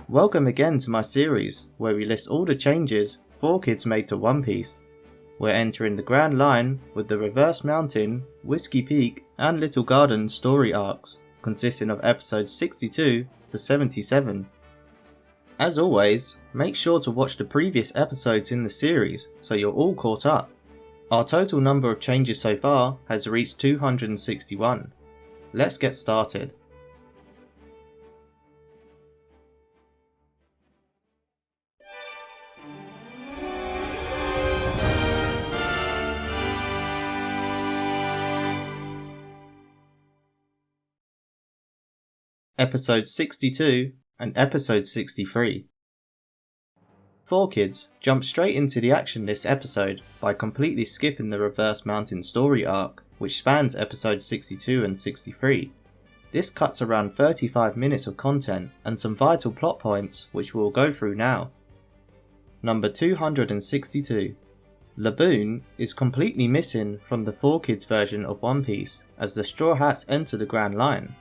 Welcome again to my series where we list all the changes 4Kids made to One Piece. We're entering the Grand Line with the Reverse Mountain, Whisky Peak and Little Garden story arcs, consisting of episodes 62 to 77. As always, make sure to watch the previous episodes in the series so you're all caught up. Our total number of changes so far has reached 261. Let's get started. Episode 62 and Episode 63. 4Kids jump straight into the action this episode by completely skipping the Reverse Mountain story arc, which spans episodes 62 and 63. This cuts around 35 minutes of content and some vital plot points which we'll go through now. Number 262. Laboon is completely missing from the 4Kids version of One Piece as the Straw Hats enter the Grand Line.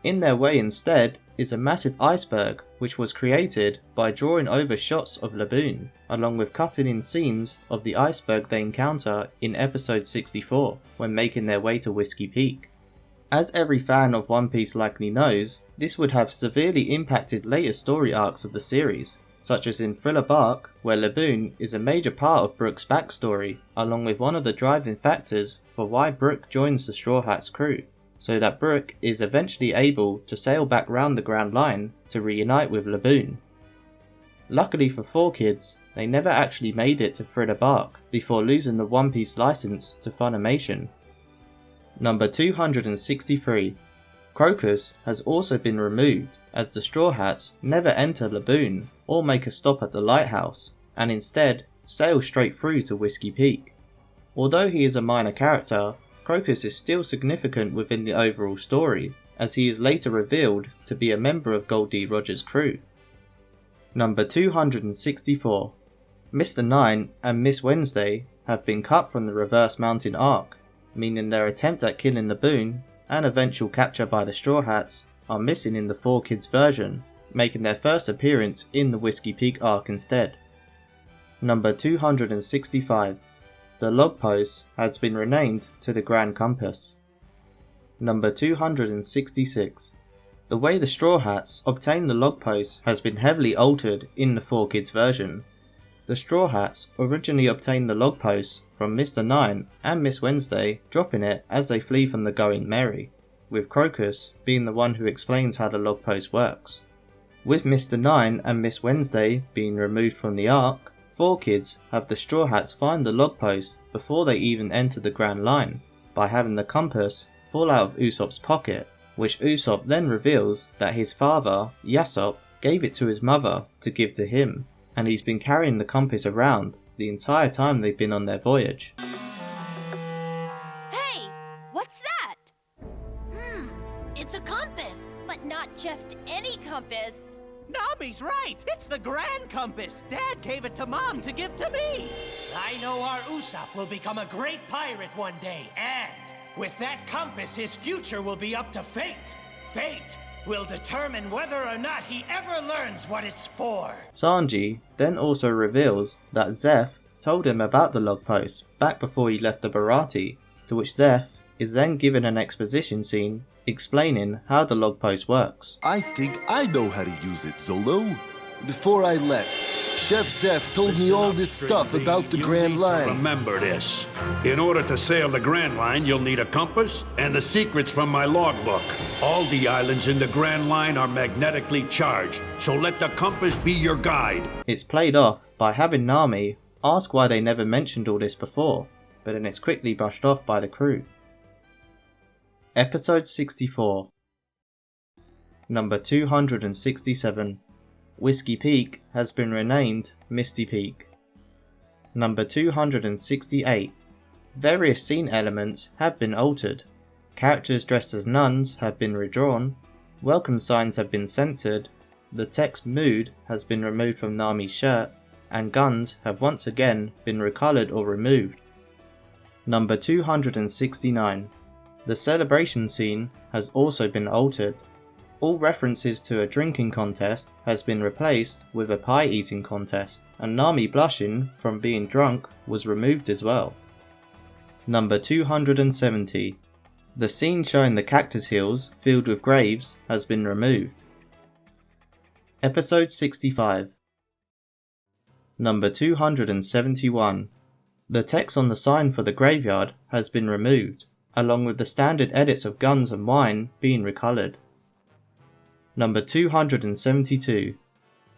In their way instead is a massive iceberg which was created by drawing over shots of Laboon along with cutting in scenes of the iceberg they encounter in episode 64 when making their way to Whisky Peak. As every fan of One Piece likely knows, this would have severely impacted later story arcs of the series, such as in Thriller Bark where Laboon is a major part of Brook's backstory along with one of the driving factors for why Brook joins the Straw Hats crew, so that Brook is eventually able to sail back round the Grand Line to reunite with Laboon. Luckily for 4Kids, they never actually made it to Thriller Bark before losing the One Piece license to Funimation. Number 263. Crocus has also been removed as the Straw Hats never enter Laboon or make a stop at the lighthouse, and instead sail straight through to Whisky Peak. Although he is a minor character, Crocus is still significant within the overall story, as he is later revealed to be a member of Gold D. Roger's crew. Number 264. Mr. Nine and Miss Wednesday have been cut from the Reverse Mountain arc, meaning their attempt at killing Laboon and eventual capture by the Straw Hats are missing in the 4Kids version, making their first appearance in the Whisky Peak arc instead. Number 265. The log post has been renamed to the Grand Compass. Number 266. The way the Straw Hats obtain the log post has been heavily altered in the 4Kids version. The Straw Hats originally obtained the log post from Mr. Nine and Miss Wednesday dropping it as they flee from the Going Merry, with Crocus being the one who explains how the log post works. With Mr. Nine and Miss Wednesday being removed from the arc, 4Kids have the Straw Hats find the log post before they even enter the Grand Line, by having the compass fall out of Usopp's pocket, which Usopp then reveals that his father, Yasopp, gave it to his mother to give to him, and he's been carrying the compass around the entire time they've been on their voyage. Hey, what's that? It's a compass, but not just any compass. Nami's right! It's the Grand Compass! Dad gave it to Mom to give to me! I know our Usopp will become a great pirate one day, and with that compass, his future will be up to fate. Fate will determine whether or not he ever learns what it's for. Sanji then also reveals that Zeph told him about the log post back before he left the Bharati, to which Zeph is then given an exposition scene explaining how the log post works. I think I know how to use it, Zolo. Before I left, Chef Zeph told me all this stuff about the Grand Line. Remember this. In order to sail the Grand Line, you'll need a compass and the secrets from my logbook. All the islands in the Grand Line are magnetically charged, so let the compass be your guide. It's played off by having Nami ask why they never mentioned all this before, but then it's quickly brushed off by the crew. Episode 64. Number 267. Whisky Peak has been renamed Misty Peak. Number 268. Various scene elements have been altered. Characters dressed as nuns have been redrawn. Welcome signs have been censored. The text mood has been removed from Nami's shirt, and guns have once again been recolored or removed. Number 269. The celebration scene has also been altered. All references to a drinking contest has been replaced with a pie eating contest, and Nami blushing from being drunk was removed as well. Number 270. The scene showing the cactus hills filled with graves has been removed. Episode 65. Number 271. The text on the sign for the graveyard has been removed, along with the standard edits of guns and wine being recoloured. Number 272.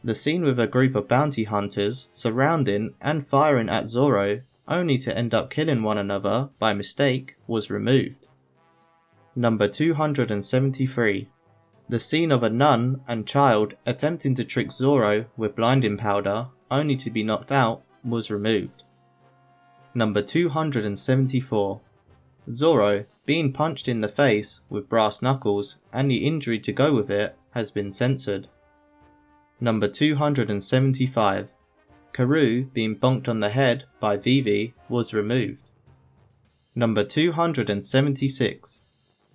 The scene with a group of bounty hunters surrounding and firing at Zoro only to end up killing one another by mistake was removed. Number 273. The scene of a nun and child attempting to trick Zoro with blinding powder only to be knocked out was removed. Number 274. Zoro being punched in the face with brass knuckles and the injury to go with it has been censored. Number 275. Karoo being bonked on the head by Vivi was removed. Number 276.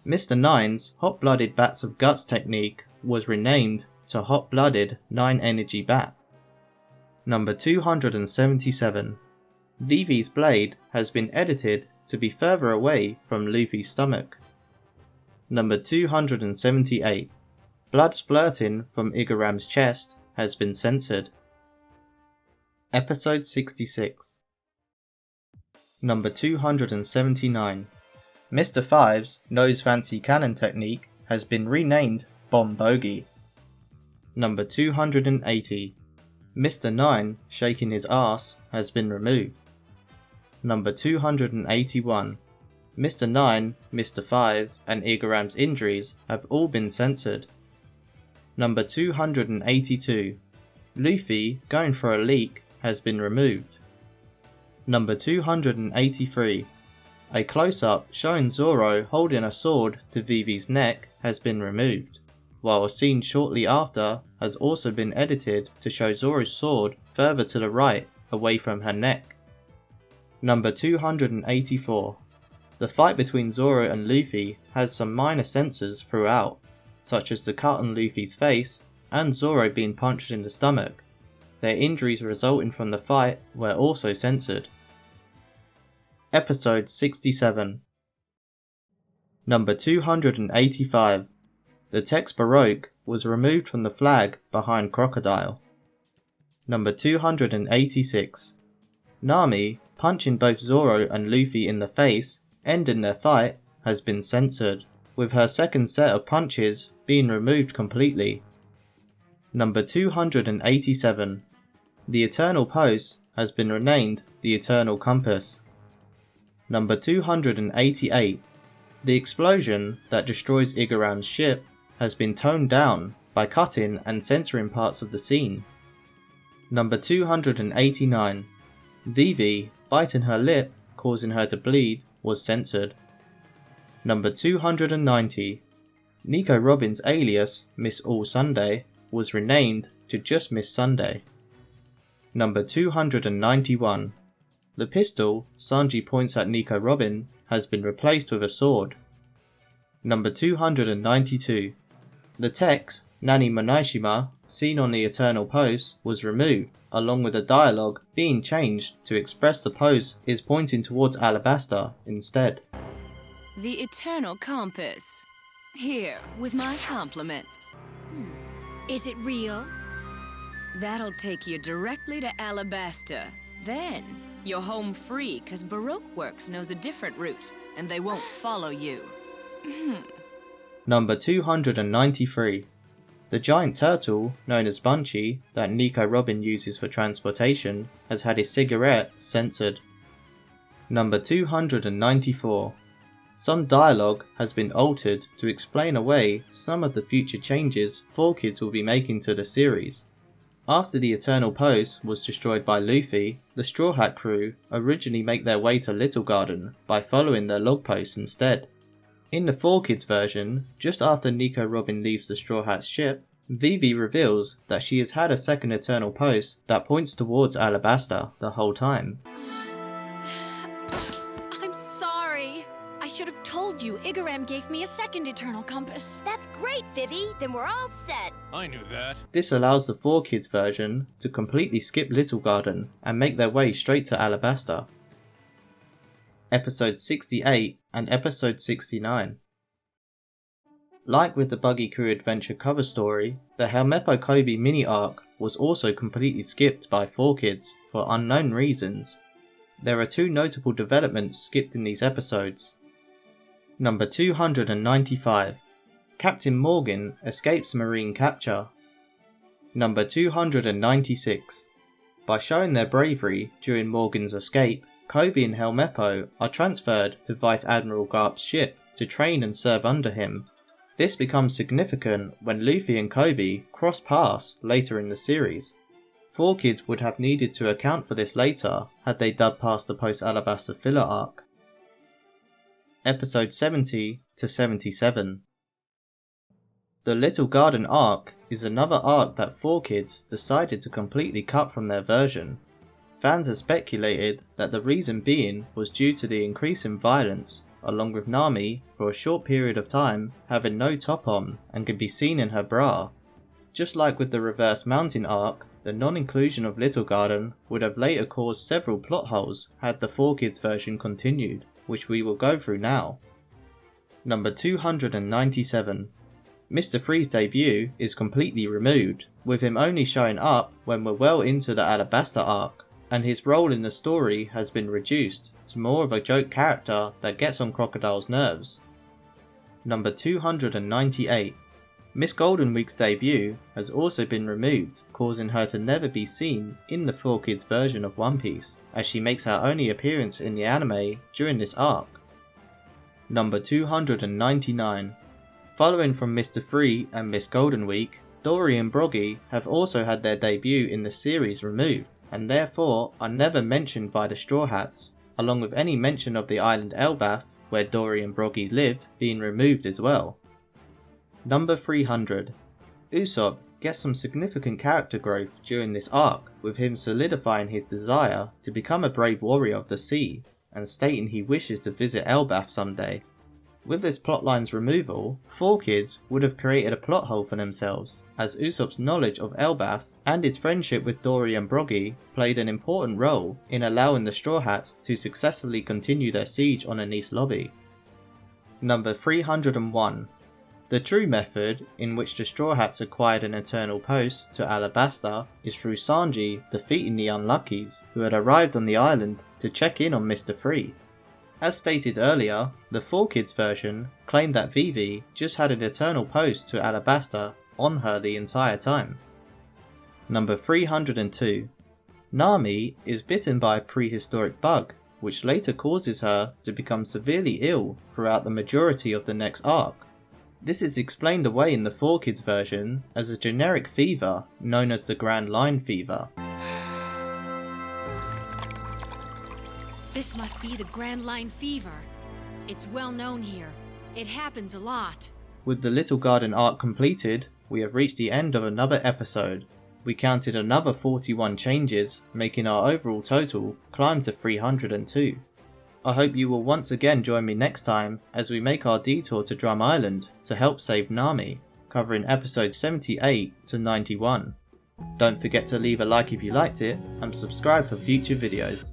Mr. Nine's hot-blooded bats of guts technique was renamed to hot-blooded 9 energy bat. Number 277. Vivi's blade has been edited to be further away from Luffy's stomach. Number 278. Blood splurting from Igaram's chest has been censored. Episode 66. Number 279. Mr. Five's nose fancy cannon technique has been renamed Bomb Bogey. Number 280. Mr. Nine shaking his ass has been removed. Number 281. Mr. Nine, Mr. Five, and Igaram's injuries have all been censored. Number 282. Luffy going for a leak has been removed. Number 283. A close-up showing Zoro holding a sword to Vivi's neck has been removed, while a scene shortly after has also been edited to show Zoro's sword further to the right, away from her neck. Number 284. The fight between Zoro and Luffy has some minor censors throughout, such as the cut on Luffy's face and Zoro being punched in the stomach. Their injuries resulting from the fight were also censored. Episode 67. Number 285. The text Baroque was removed from the flag behind Crocodile. Number 286. Nami punching both Zoro and Luffy in the face, ending their fight, has been censored, with her second set of punches being removed completely. Number 287. The Eternal Post has been renamed the Eternal Compass. Number 288. The explosion that destroys Igaram's ship has been toned down by cutting and censoring parts of the scene. Number 289. Vivi biting her lip, causing her to bleed, was censored. Number 290. Nico Robin's alias, Miss All Sunday, was renamed to just Miss Sunday. Number 291. The pistol Sanji points at Nico Robin has been replaced with a sword. Number 292. The text Nani Monaishima seen on the Eternal Post was removed, along with the dialogue being changed to express the pose is pointing towards Alabasta instead. The Eternal Compass. Here, with my compliments. Is it real? That'll take you directly to Alabasta. Then, you're home free, 'cause Baroque Works knows a different route, and they won't follow you. Number 293. The giant turtle, known as Bunchy, that Nico Robin uses for transportation, has had his cigarette censored. Number 294. Some dialogue has been altered to explain away some of the future changes 4Kids will be making to the series. After the Eternal Post was destroyed by Luffy, the Straw Hat crew originally make their way to Little Garden by following their log posts instead. In the 4Kids version, just after Nico Robin leaves the Straw Hat's ship, Vivi reveals that she has had a second Eternal Post that points towards Alabasta the whole time. I'm sorry. I should have told you Igaram Garden gave me a second Eternal Compass. That's great, Vivi. Then we're all set. I knew that. This allows the 4Kids version to completely skip Little Garden and make their way straight to Alabasta. Episode 68 and Episode 69. Like with the Buggy Crew Adventure cover story, the Helmeppo Koby mini arc was also completely skipped by 4Kids for unknown reasons. There are two notable developments skipped in these episodes. Number 295. Captain Morgan escapes marine capture. Number 296. By showing their bravery during Morgan's escape, Koby and Helmeppo are transferred to Vice Admiral Garp's ship to train and serve under him. This becomes significant when Luffy and Koby cross paths later in the series. 4Kids would have needed to account for this later had they dubbed past the post-Alabasta filler arc. Episode 70 to 77. The Little Garden arc is another arc that 4Kids decided to completely cut from their version. Fans have speculated that the reason being was due to the increase in violence, along with Nami for a short period of time having no top on and can be seen in her bra. Just like with the Reverse Mountain arc, the non-inclusion of Little Garden would have later caused several plot holes had the 4Kids version continued, which we will go through now. Number 297. Mr. Free's debut is completely removed, with him only showing up when we're well into the Alabasta arc, and his role in the story has been reduced to more of a joke character that gets on Crocodile's nerves. Number 298. Miss Golden Week's debut has also been removed, causing her to never be seen in the 4Kids version of One Piece, as she makes her only appearance in the anime during this arc. Number 299. Following from Mr. Free and Miss Golden Week, Dory and Broggy have also had their debut in the series removed, and therefore are never mentioned by the Straw Hats, along with any mention of the island Elbaf, where Dory and Broggy lived, being removed as well. Number 300. Usopp gets some significant character growth during this arc, with him solidifying his desire to become a brave warrior of the sea, and stating he wishes to visit Elbaf someday. With this plotline's removal, 4Kids would have created a plot hole for themselves, as Usopp's knowledge of Elbaf and his friendship with Dory and Broggy played an important role in allowing the Straw Hats to successfully continue their siege on Anise Lobby. Number 301. The true method in which the Straw Hats acquired an eternal post to Alabasta is through Sanji defeating the Unluckies, who had arrived on the island to check in on Mr. Free. As stated earlier, the 4Kids version claimed that Vivi just had an eternal post to Alabasta on her the entire time. Number 302. Nami is bitten by a prehistoric bug, which later causes her to become severely ill throughout the majority of the next arc. This is explained away in the 4Kids version as a generic fever known as the Grand Line Fever. This must be the Grand Line Fever. It's well known here. It happens a lot. With the Little Garden arc completed, we have reached the end of another episode. We counted another 41 changes, making our overall total climb to 302. I hope you will once again join me next time as we make our detour to Drum Island to help save Nami, covering episodes 78 to 91. Don't forget to leave a like if you liked it and subscribe for future videos.